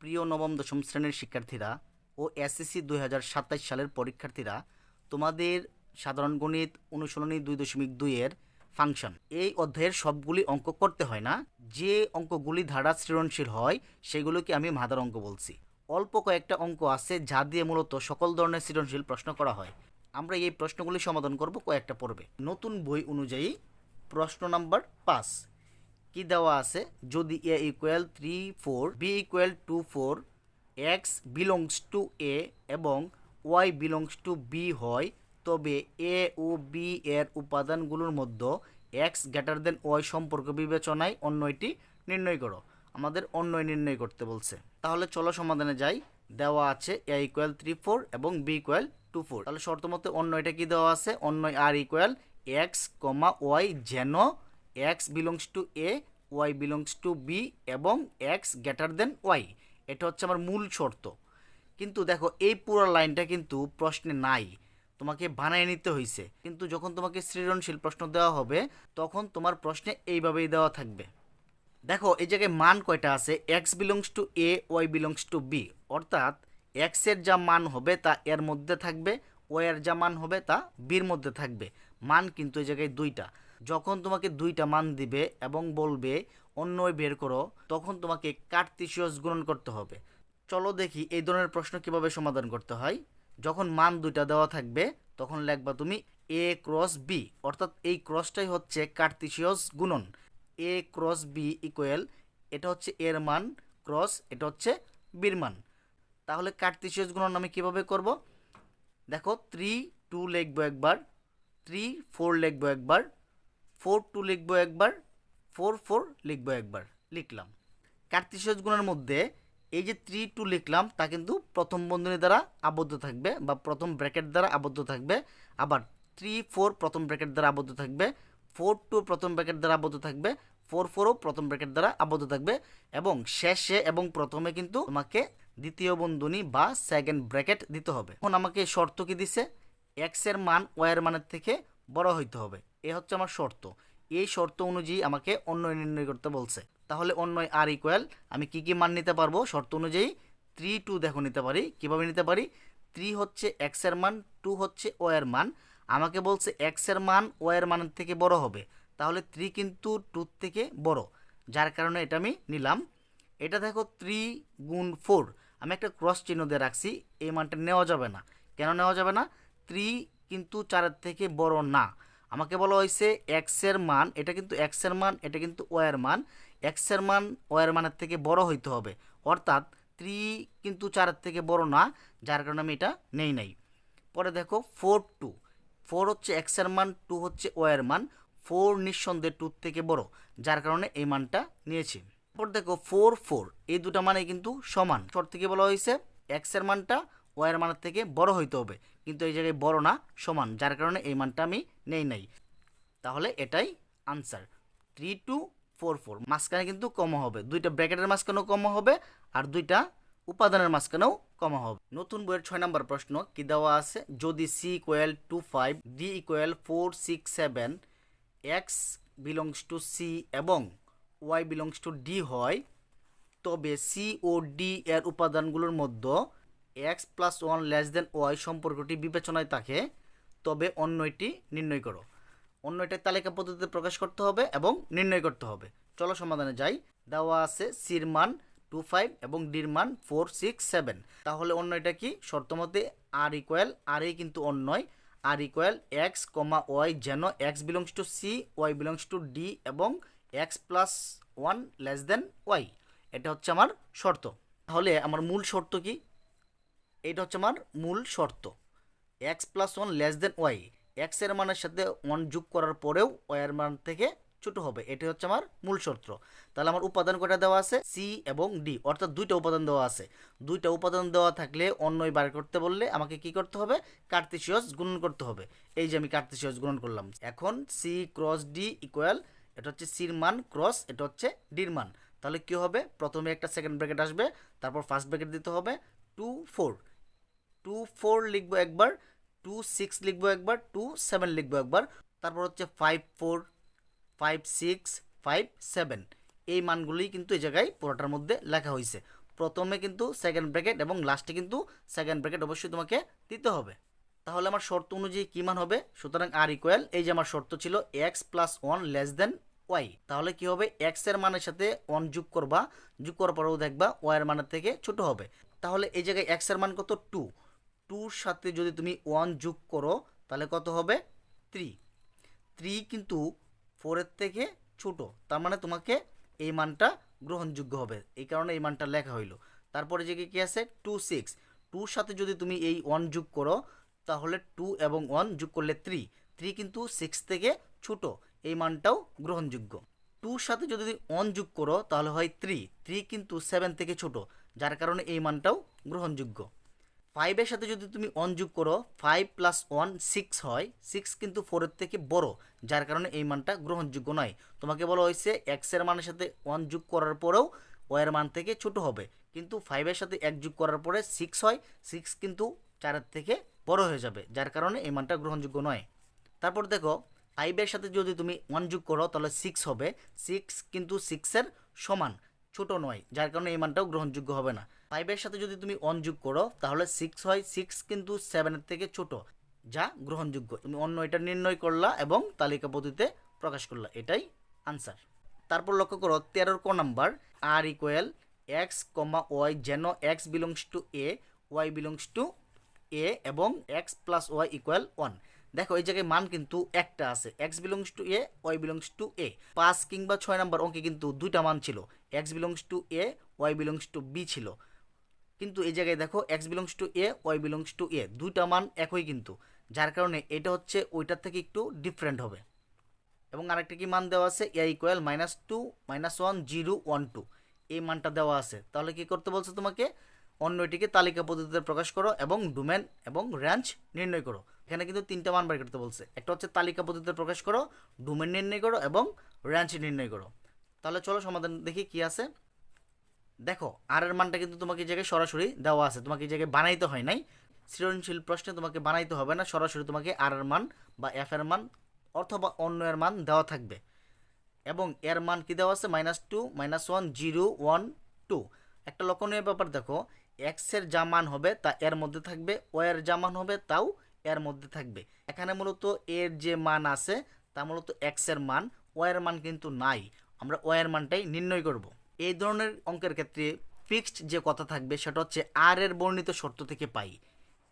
প্রিয় নবম দশম শ্রেণীর শিক্ষার্থীরা ও এসএসসি 2027 সালের পরীক্ষার্থীরা, তোমাদের সাধারণ গণিত অনুশীলনী 2.2 এর ফাংশন এই অধ্যায়ের সবগুলি অঙ্ক করতে হয় না। যে অঙ্কগুলি ধারা সৃজনশীল হয় সেগুলোকে আমি মাদার অঙ্ক বলছি। অল্প কয়েকটা অঙ্ক আছে যা দিয়ে মূলত সকল ধরনের সৃজনশীল প্রশ্ন করা হয়। আমরা এই প্রশ্নগুলি সমাধান করব কয়েকটা পর্বে। নতুন বই অনুযায়ী প্রশ্ন নাম্বার 5 কি দেওয়া আছে, যদি a equal 3 4 b equal 2 4 x belongs to a এবং y বিলংস টু b হয়, তবে a ও b এর উপাদানগুলোর মধ্যে x গ্রেটার দেন y সম্পর্ক বিবেচনায় অন্যটি নির্ণয় করো। আমাদের অন্যয় নির্ণয় করতে বলছে, তাহলে চলো সমাধানে যাই। দেওয়া আছে a ইকুয়াল 3 4 এবং b ইকুয়াল 2 4। তাহলে শর্ত মতে অন্যয়টা কি দেওয়া আছে, অন্যয় r ইকুয়াল x, y যেন x belongs to a, y belongs to b এবং x গ্রেটার দেন y। এটা হচ্ছে আমার মূল শর্ত। কিন্তু দেখো এই পুরো লাইনটা কিন্তু প্রশ্নে নাই, তোমাকে বানিয়ে নিতে হয়েছে। কিন্তু যখন তোমাকে সৃজনশীল প্রশ্ন দেওয়া হবে তখন তোমার প্রশ্নে এইভাবেই দেওয়া থাকবে। দেখো এই জায়গায় মান কয়টা আছে, x belongs to A, Y belongs to B, অর্থাৎ এক্সের যা মান হবে তা এর মধ্যে থাকবে, ওয়াইয়ের যা মান হবে তা বির মধ্যে থাকবে। মান কিন্তু এই জায়গায় দুইটা। যখন তোমাকে দুইটা মান দিবে এবং বলবে অন্যয় বের করো, তখন তোমাকে কার্তেশিয়াস গুণন করতে হবে। চলো দেখি এই ধরনের প্রশ্ন কিভাবে সমাধান করতে হয়। যখন মান দুইটা দেওয়া থাকবে তখন লিখবা তুমি এ ক্রস বি, অর্থাৎ এই ক্রসটাই হচ্ছে কার্তেশিয়াস গুণন। এ ক্রস বি ইকুয়াল, এটা হচ্ছে এর মান, ক্রস এটা হচ্ছে বির মান। তাহলে কার্তেশিয়াস গুণন আমি কিভাবে করব, দেখো 3 2 লিখবো একবার, 3 4 লিখবো একবার, 4 2 লিখবো একবার, 4 4 লিখবো একবার। লিখলাম। কার্তেশিয়াস গুণের মধ্যে এই যে 3 2 লিখলাম তা কিন্তু প্রথম বন্ধনী দ্বারা আবদ্ধ থাকবে বা প্রথম ব্র্যাকেট দ্বারা আবদ্ধ থাকবে। আবার 3 4 প্রথম ব্র্যাকেট দ্বারা আবদ্ধ থাকবে, 4 2 প্রথম ব্র্যাকেট দ্বারা আবদ্ধ থাকবে, 4 4ও প্রথম ব্র্যাকেট দ্বারা আবদ্ধ থাকবে। এবং শেষে এবং প্রথমে কিন্তু তোমাকে দ্বিতীয় বন্ধনী বা সেকেন্ড ব্র্যাকেট দিতে হবে। এখন আমাকে শর্ত কি দিছে, এক্স এর মান ওয়াই এর মানের থেকে বড় হইতে হবে। এ হচ্ছে আমার শর্ত। এই শর্ত অনুযায়ী আমাকে অন্যয় নির্ণয় করতে বলছে। তাহলে অন্যয় আর ইকুয়াল আমি কি কি মান নিতে পারবো, শর্ত অনুযায়ী 3 2 দেখো নিতে পারি। কিভাবে নিতে পারি, 3 হচ্ছে এক্স এর মান, 2 হচ্ছে ওয়াই এর মান। আমাকে বলছে এক্স এর মান ওয়াই এর মানের থেকে বড় হবে, তাহলে 3 কিন্তু 2 থেকে বড়, যার কারণে এটা আমি নিলাম। এটা দেখো 3 গুণ 4, আমি একটা ক্রস চিহ্ন দিয়ে রাখছি, এই মানটা নেওয়া যাবে না। কেন নেওয়া যাবে না, 3 কিন্তু 4 থেকে বড় না। আমাকে বলা হয়েছে এক্স এর মান, এটা কিন্তু এক্স এর মান, এটা কিন্তু ওয়াই এর মান। এক্স এর মান ওয়াই এর মানের থেকে বড় হইতে হবে, অর্থাৎ 3 কিন্তু 4 থেকে বড় না, যার কারণে আমি এটা নেই নাই। পরে দেখো 4 2, 4 হচ্ছে এক্স এর মান, 2 হচ্ছে ওয়াই এর মান। 4 নিঃসন্দেহে 2 থেকে বড়, যার কারণে এই মানটা নিয়েছি। তারপর দেখো 4 4, এই দুটা মানে কিন্তু সমান। শর্ত থেকে বলা হয়েছে এক্স এর মানটা ওয়াই এর মানের থেকে বড় হইতে হবে, কিন্তু এই জায়গায় বড় না, সমান, যার কারণে এই মানটা আমি নেই নাই। তাহলে এটাই আনসার। 3 2 4 4, মাঝখানে কিন্তু কমা হবে, দুইটা ব্র্যাকেটের মাঝখানেও কমা হবে আর দুইটা উপাদানের মাঝখানেও কমা হবে। নতুন বইয়ের 6 নম্বর প্রশ্ন কি দেওয়া আছে, যদি C equal 2 5, D equal 4 6 7, X belongs to C এবং ওয়াই বিলংস টু ডি হয়, তবে সি ও ডি এর উপাদানগুলোর মধ্যে X plus one less than Y সম্পর্কটি বিবেচনায় থাকে, তবে অন্যটি নির্ণয় করো। অন্যটা তালিকা পদ্ধতিতে প্রকাশ করতে হবে এবং নির্ণয় করতে হবে। চলো সমাধানে যাই। দেওয়া আছে সির মান 2 5 এবং ডির মান 4 6 7। তাহলে অন্যটা কি, শর্ত মতে আর ইকুয়াল, আর এই কিন্তু অন্যয়, আর ইকুয়াল এক্স কমা ওয়াই যেন x belongs to C, Y belongs to D এবং x plus one less than y. এটা হচ্ছে আমার শর্ত। তাহলে আমার মূল শর্ত কি, এইটা হচ্ছে আমার মূল শর্ত, X plus one less than Y. X এর মানের সাথে ওয়ান যোগ করার পরেও ওয়াই এর মান থেকে ছোট হবে, এটি হচ্ছে আমার মূল শর্ত। তাহলে আমার উপাদান কয়টা দেওয়া আছে, সি এবং ডি, অর্থাৎ দুইটা উপাদান দেওয়া আছে। দুইটা উপাদান দেওয়া থাকলে অন্যই বার করতে বললে আমাকে কি করতে হবে, কার্তেশিয়াস গুণন করতে হবে। এই যে আমি কার্তেশিয়াস গুণন করলাম। এখন সি ক্রস ডি ইকুয়াল, এটা হচ্ছে সির মান ক্রস এটা হচ্ছে ডির মান। তাহলে কি হবে, প্রথমে একটা সেকেন্ড ব্র্যাকেট আসবে, তারপর ফার্স্ট ব্র্যাকেট দিতে হবে। 2 4, 2 4 লিখবো একবার, 2 6 লিখবো একবার, 2 7 লিখবো একবার, তারপর হচ্ছে 5 4 5 6 5 7। এই মানগুলি কিন্তু এই জায়গায় পুরোটার মধ্যে লেখা হয়েছে। প্রথমে কিন্তু সেকেন্ড ব্র্যাকেট এবং লাস্টে কিন্তু সেকেন্ড ব্র্যাকেট অবশ্যই তোমাকে দিতে হবে। তাহলে আমার শর্ত অনুযায়ী কী মান হবে? সুতরাং আর ইকুয়াল, এই যে আমার শর্ত ছিল X plus one less than Y, তাহলে কি হবে? এক্স এর মানের সাথে ওয়ান যোগ করবা, যোগ করার পরেও দেখবা ওয়াই এর মানের থেকে ছোট হবে। তাহলে এই জায়গায় এক্স এর মান কত? 2, 2-র সাথে যদি তুমি ওয়ান যোগ করো তাহলে কত হবে? 3, 3 কিন্তু 4-এর থেকে ছোট, তার মানে তোমাকে এই মানটা গ্রহণযোগ্য হবে, এই কারণে এই মানটা লেখা হইলো। তারপরে যে কি আছে? 2, 6, 2-র সাথে যদি তুমি এই ওয়ান যোগ করো তাহলে 2 এবং 1 যোগ করলে 3, 3 কিন্তু 6 থেকে ছোট, এই মানটাও গ্রহণযোগ্য। 2-র সাথে যদি 1 যোগ করো তাহলে হয় 3, 3 কিন্তু 7 থেকে ছোট, যার কারণে এই মানটাও গ্রহণযোগ্য। 5-এর সাথে যদি তুমি 1 যোগ করো, 5 + 1 6 হয়, 6 কিন্তু 4-এর থেকে বড়, যার কারণে এই মানটা গ্রহণযোগ্য নয়। তোমাকে বলা হয়েছে এক্স এর মানের সাথে 1 যোগ করার পরেও ওয়াই এর মান থেকে ছোট হবে, কিন্তু 5-এর সাথে 1 যোগ করার পরে 6 হয়, 6 কিন্তু 4-এর থেকে বড় হয়ে যাবে, যার কারণে এই মানটা গ্রহণযোগ্য নয়। তারপর দেখো 5-এর সাথে যদি তুমি 1 যোগ করো তাহলে 6 হবে, 6 কিন্তু 6-এর সমান, ছোট নয়, যার কারণে এই মানটাও গ্রহণযোগ্য হবে না। 5-এর সাথে যদি তুমি 1 যোগ করো তাহলে 6 হয়, 6 কিন্তু 7-এর থেকে ছোট, যা গ্রহণযোগ্য। তুমি অন্য এটা নির্ণয় করলা এবং তালিকা পদ্ধতিতে প্রকাশ করলা, এটাই আনসার। তারপর লক্ষ্য করো 13-র ক নাম্বার, আর ইকুয়াল এক্স কমা ওয়াই, যেন x belongs to A, Y belongs to A এবং এক্স প্লাস ওয়াই ইকুয়াল 1। দেখো এই জায়গায় মান কিন্তু একটা আছে, x belongs to A, Y belongs to A. 5 কিংবা 6 নাম্বার অঙ্কে কিন্তু দুইটা মান ছিল, x belongs to A, Y belongs to B ছিল, কিন্তু এই জায়গায় দেখো x belongs to A, Y belongs to A, দুইটা মান একই কিন্তু, যার কারণে এটা হচ্ছে ওইটার থেকে একটু ডিফারেন্ট হবে। এবং আরেকটা কি মান দেওয়া আছে? এ ইকুয়াল -2 -1 0 1 2, এই মানটা দেওয়া আছে। তাহলে কি করতে বলছে তোমাকে? অন্য এটিকে তালিকা পদ্ধতিতে প্রকাশ করো এবং ডোমেন এবং রেঞ্জ নির্ণয় করো। এখানে কিন্তু তিনটা মান বের করতে বলছে, একটা হচ্ছে তালিকা পদ্ধতিতে প্রকাশ করো, ডোমেন নির্ণয় করো এবং রেঞ্জ নির্ণয় করো। তাহলে চলো সমাধান দেখি কি আছে। দেখো আর এর মানটা কিন্তু তোমাকে এই জায়গায় সরাসরি দেওয়া আছে, তোমাকে এই জায়গায় বানাইতে হয় নাই। সৃজনশীল প্রশ্নে তোমাকে বানাইতে হবে না, সরাসরি তোমাকে আর এর মান বা এফ এর মান অথবা অন্য এর মান দেওয়া থাকবে। এবং এর মান কি দেওয়া আছে? -2 -1 0 1 2। একটা লক্ষণীয় ব্যাপার দেখো, এক্স এর যা মান হবে তা এর মধ্যে থাকবে, ওয়াই এর যা মান হবে তাও এর মধ্যে থাকবে। এখানে মূলত এর যে মান আছে তা মূলত এক্স এর মান, ওয়াই এর মান কিন্তু নাই, আমরা ওয়াই এর মানটাই নির্ণয় করব। এই ধরনের অঙ্কের ক্ষেত্রে ফিক্সড যে কথা থাকবে সেটা হচ্ছে আর এর বর্ণিত শর্ত থেকে পাই।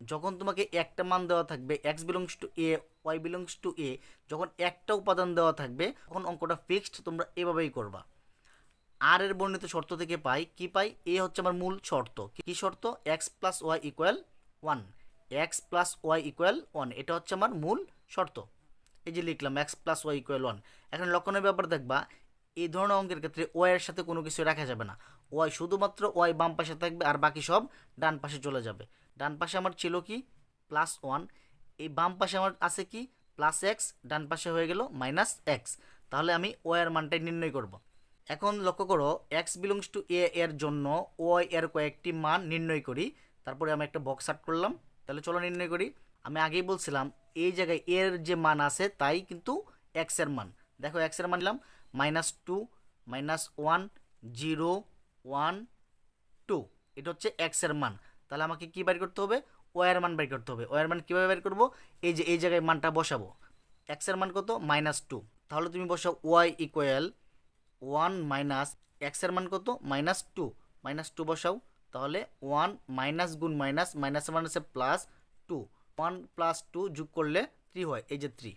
যখন তোমাকে একটা মান দেওয়া থাকবে x belongs to A, Y belongs to A, যখন একটা উপাদান দেওয়া থাকবে তখন অঙ্কটা ফিক্সড তোমরা এভাবেই করবা। আর এর বর্ণিত শর্ত থেকে পাই কি পাই? এ হচ্ছে আমার মূল শর্ত। কি শর্ত? X plus Y equal 1, X plus Y equal 1, এটা হচ্ছে আমার মূল শর্ত। এই যে লিখলাম এক্স প্লাস ওয়াই ইকুয়াল 1। এখন লক্ষণের ব্যাপার দেখবা, এই ধরনের অঙ্কের ক্ষেত্রে ওয়াই এর সাথে কোনো কিছু রাখা যাবে না, ওয়াই শুধুমাত্র ওয়াই বাম পাশে থাকবে আর বাকি সব ডান পাশে চলে যাবে। ডান পাশে আমার ছিল কি? +1, এই বাম পাশে আমার আছে কি? +x, ডান পাশে হয়ে গেল -x। তাহলে আমি ওয়াই এর মানটাই নির্ণয় করব। এখন লক্ষ্য করো এক্স বিলংস টু এ এর জন্য ওয়াই এর কয়েকটি মান নির্ণয় করি, তারপরে আমি একটা বক্স আউট করলাম। তাহলে চলো নির্ণয় করি। আমি আগেই বলছিলাম এই জায়গায় এর যে মান আছে তাই কিন্তু এক্স এর মান। দেখো এক্স এর মান নিলাম -2 -1 0 1 2, এটা হচ্ছে এক্স এর মান। তাহলে আমাকে কি বের করতে হবে? ওয়াই এর মান বের করতে হবে। ওয়াই এর মান কীভাবে বের করবো? এই যে এই জায়গায় মানটা বসাবো, এক্স এর মান কত? -2। তাহলে তুমি বসাও ওয়াই ইকুয়াল 1 মাইনাস এক্স এর মান কত? -2, -2 বসাও। তাহলে 1 মাইনাস গুণ মাইনাস, মাইনাসের মান আছে +2, 1 + 2 যোগ করলে 3 হয়, এই যে 3।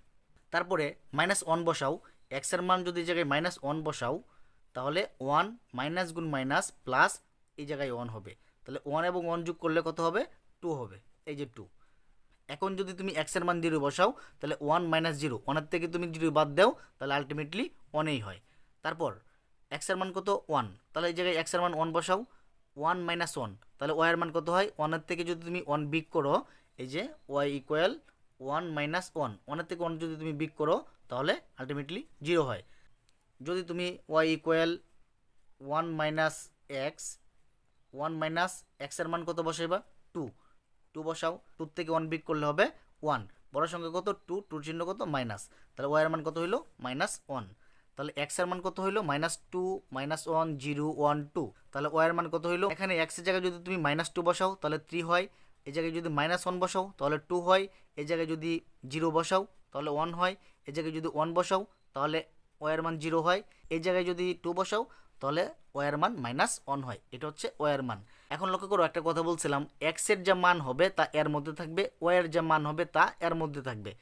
তারপরে -1 বসাও, এক্স এর মান যদি এই জায়গায় -1 বসাও তাহলে 1 মাইনাস গুণ মাইনাস প্লাস এই জায়গায় 1 হবে। তাহলে 1 এবং 1 যোগ করলে কত হবে? 2 হবে, এই যে 2। এখন যদি তুমি এক্স এর মান 0 বসাও তাহলে 1 - 0, 1 থেকে তুমি 0 বাদ দাও তাহলে আলটিমেটলি 1ই হয়। তারপর এক্স এর মান কত? 1, তাহলে এই জায়গায় এক্স এর মান 1 বসাও, 1 - 1, তাহলে ওয়াই এর মান কত হয়? 1 থেকে যদি তুমি 1 বিগ করো, এই যে ওয়াই ইকুয়াল 1 - 1, 1 থেকে 1 যদি তুমি বিগ করো তাহলে আলটিমেটলি 0 হয়। যদি তুমি ওয়াই ইকুয়াল 1 - x, 1 - x এর মান কত বসাইবা? 2, 2 বসাও, 2 থেকে 1 বিগ করলে হবে 1, বড় সংখ্যা কত? 2, 2 চিহ্ন কত? মাইনাস, তাহলে ওয়াই এর মান কত হইল? -1। তাহলে এক্স এর মান কত হইলো -2 -1 0 1 2। তাহলে ওয়াই এর মান কত হইলো, এখানে এক্স এর জায়গায় যদি তুমি -2 বসাও তাহলে 3 হয়, এই জায়গায় যদি -1 বসাও তাহলে 2 হয়, এই জায়গায় যদি 0 বসাও তাহলে 1 হয়, এই জায়গায় যদি 1 বসাও তাহলে ওয়াই এর মান 0 হয়, এই জায়গায় যদি 2 বসাও তাহলে ওয়াই এর মান -1 হয়। এটা হচ্ছে ওয়াই এর মান। এখন লক্ষ্য করো, একটা কথা বলছিলাম, এক্স এর যা মান হবে তা এর মধ্যে থাকবে, ওয়াই এর যা মান হবে তা এর মধ্যে থাকবে।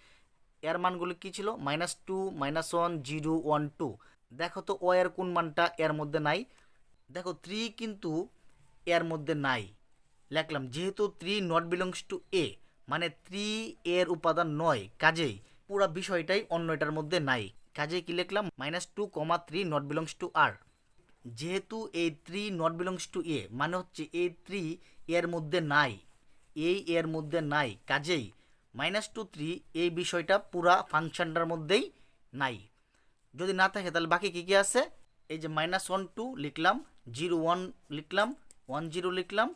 এর মানগুলো কি ছিল, -2 -1 0 1 2। দেখো তো ওয়াই এর কোন মানটা এর মধ্যে নাই। দেখো 3 কিন্তু এর মধ্যে নাই, লিখলাম যেহেতু 3 নট বিলংস টু এ, মানে 3 এর উপাদান নয়, কাজেই পুরো বিষয়টাই অন্য এটার মধ্যে নাই। কাজেই কি লিখলাম, -2, 3 নট বিলংস টু আর। যেহেতু এই 3 নট বিলংস টু এ মানে হচ্ছে এই 3 এর মধ্যে নাই, এই এর মধ্যে নাই, কাজেই -2 3 এই বিষয়টা পুরা ফাংশনটার মধ্যেই নাই। যদি না থাকে তাহলে বাকি কি কি আছে, এই যে -1 2 লিখলাম, 0 1 লিখলাম, 1 0 লিখলাম,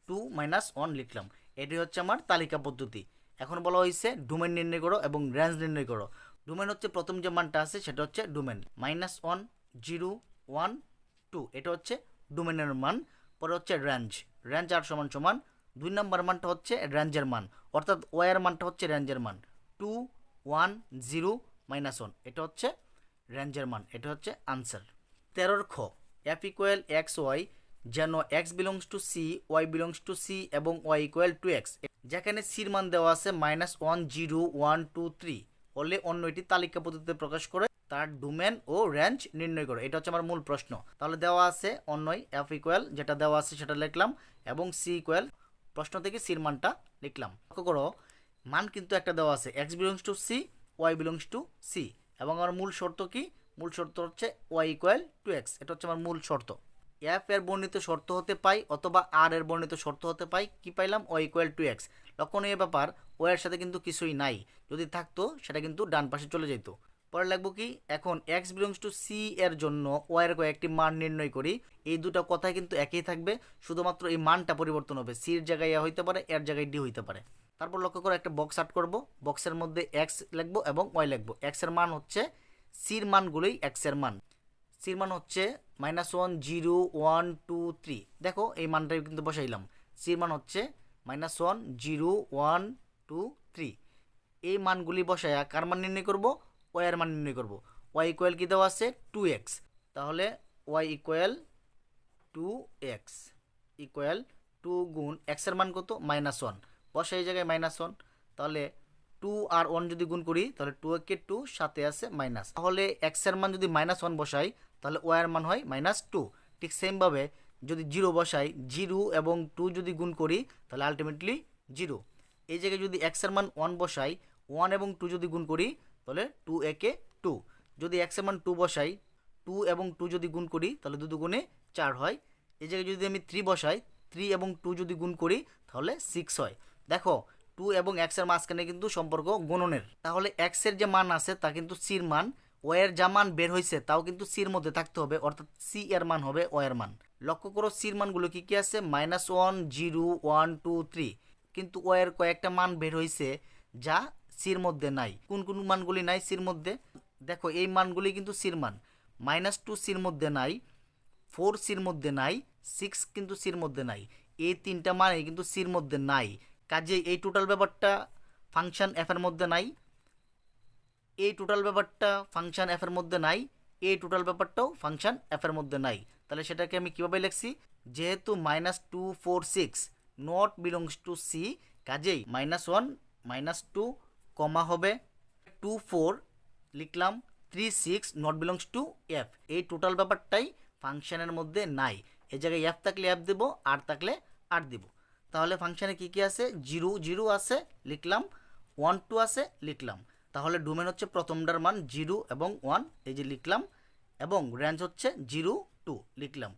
2 -1 লিখলাম। এটি হচ্ছে আমার তালিকা পদ্ধতি। এখন বলা হয়েছে ডোমেন নির্ণয় করো এবং রেঞ্জ নির্ণয় করো। ডোমেন হচ্ছে প্রথম যে মানটা আছে সেটা হচ্ছে ডোমেন, -1 0 1 2, এটা হচ্ছে ডোমেনের মান। পরে হচ্ছে রেঞ্জ, রেঞ্জ আর সমান সমান 2 নম্বর মানটা হচ্ছে রেঞ্জের মান, অর্থাৎ ওয়াই এর মানটা হচ্ছে রেঞ্জের মান, 2 1 0 -1, এটা হচ্ছে রেঞ্জের মান। এটা হচ্ছে আনসার। 13 খ, এফ ইকুয়াল এক্স ওয়াই, যেন x belongs to C, Y belongs to C এবং ওয়াই ইকুয়াল টু এক্স, যেখানে সির মান দেওয়া আছে -1 0 1 2 3 হলে অন্য এটি তালিকা পদ্ধতিতে প্রকাশ করে তার ডোমেন ও রেঞ্জ নির্ণয় করো। এটা হচ্ছে আমার মূল প্রশ্ন। তাহলে দেওয়া আছে অন্যই, এফ ইকুয়াল যেটা দেওয়া আছে সেটা লিখলাম এবং সি ইকুয়াল প্রশ্ন থেকে সির মানটা লিখলাম। লক্ষ্য করো, মান কিন্তু একটা দেওয়া আছে, x belongs to C, Y belongs to C, এবং আমার মূল শর্ত কি, মূল শর্ত হচ্ছে ওয়াই ইকুয়াল টু এক্স। এটা হচ্ছে আমার মূল শর্ত। এফ এর বর্ণিত শর্ত হতে পাই অথবা আর এর বর্ণিত শর্ত হতে পাই, কি পাইলাম, ওয়াই ইকুয়াল টু এক্স। লক্ষণীয় ব্যাপার, ওয়াই এর সাথে কিন্তু কিছুই নাই, যদি থাকতো সেটা কিন্তু ডান পাশে চলে যেত। পরে লাগবো কি, এখন এক্স বিলংস টু সি এর জন্য ওয়াই এর কয়েকটি মান নির্ণয় করি। এই দুটো কথাই কিন্তু একই থাকবে, শুধুমাত্র এই মানটা পরিবর্তন হবে, সির জায়গায় এ হইতে পারে, এর জায়গায় ডি হইতে পারে। তারপর লক্ষ্য করে একটা বক্স আর্ট করব, বক্সের মধ্যে এক্স লিখবো এবং ওয়াই লিখবো। এক্স এর মান হচ্ছে সির মানগুলোই এক্স এর মান, সির মান হচ্ছে -1 0 1 2 3। দেখো এই মানটাই কিন্তু বসাইলাম, সির মান হচ্ছে -1 0 1 2 3। এই মানগুলি বসায়া কার মান নির্ণয় করব, ওয়াই এর মান নির্ণয় করব। ওয়াই ইকুয়াল কি দেওয়া আছে, 2x, তাহলে ওয়াই ইকুয়াল 2x ইকুয়াল 2 গুণ এক্স এর মান কত, -1, বসা এই জায়গায় -1, তাহলে 2 আর 1 যদি গুণ করি তাহলে 2 কে 2, সাথে আছে মাইনাস, তাহলে এক্স এর মান যদি -1 বসাই তাহলে ওয়াই এর মান হয় -2। ঠিক সেমভাবে যদি 0 বসাই, 0 এবং 2 যদি গুণ করি তাহলে আলটিমেটলি 0। এই জায়গায় যদি এক্স এর মান 1 বসাই, 1 এবং 2 যদি গুণ করি তাহলে 2 একে 2। যদি এক্স এর মান 2 বসাই, 2 এবং 2 যদি গুণ করি তাহলে 2 দুগুণে 4 হয়। এই জায়গায় যদি আমি 3 বসাই, 3 এবং 2 যদি গুণ করি তাহলে 6 হয়। দেখো 2 এবং এক্স এর মাঝখানে কিন্তু সম্পর্ক গুণনের, তাহলে এক্স এর যে মান আছে তা কিন্তু সির মান, ওয়াই এর যা মান বের হয়েছে তাও কিন্তু সির মধ্যে থাকতে হবে, অর্থাৎ সি এর মান হবে ওয়াই এর মান। লক্ষ্য করো সির মানগুলো কি কি আছে, -1 0 1 2 3, কিন্তু ওয়াই এর কয়েকটা মান বের হয়েছে যা সির মধ্যে নাই। কোন কোন মানগুলি নাই সির মধ্যে, দেখো এই মানগুলি কিন্তু সির মান, -2 সির মধ্যে নাই, 4 সির মধ্যে নাই, 6 কিন্তু সির মধ্যে নাই। এই তিনটা মানে কিন্তু সির মধ্যে নাই, কাজে এই টোটাল ব্যাপারটা ফাংশন এফ এর মধ্যে নাই, এই টোটাল ব্যাপারটা ফাংশন এফ এর মধ্যে নাই, এই টোটাল ব্যাপারটাও ফাংশন এফ এর মধ্যে নাই। তাহলে সেটাকে আমি কিভাবে লিখছি, যেহেতু -2 4 6 নট বিলংস টু সি, কাজেই -1 -2 কমা হবে 2 4 লিখলাম, 3 6 নট বিলংস টু এফ। এই টোটাল ব্যাপারটাই ফাংশনের মধ্যে নাই। এই জায়গায় এফ থাকলে এফ দেব, আর থাকলে আর দেব। তাহলে ফাংশনে কি কি আছে, 0 0 আছে লিখলাম, 1 2 আছে লিখলাম। তাহলে ডোমেন হচ্ছে প্রথমটার মান 0 এবং 1, এই যে লিখলাম, এবং রেঞ্জ হচ্ছে 0 2 লিখলাম।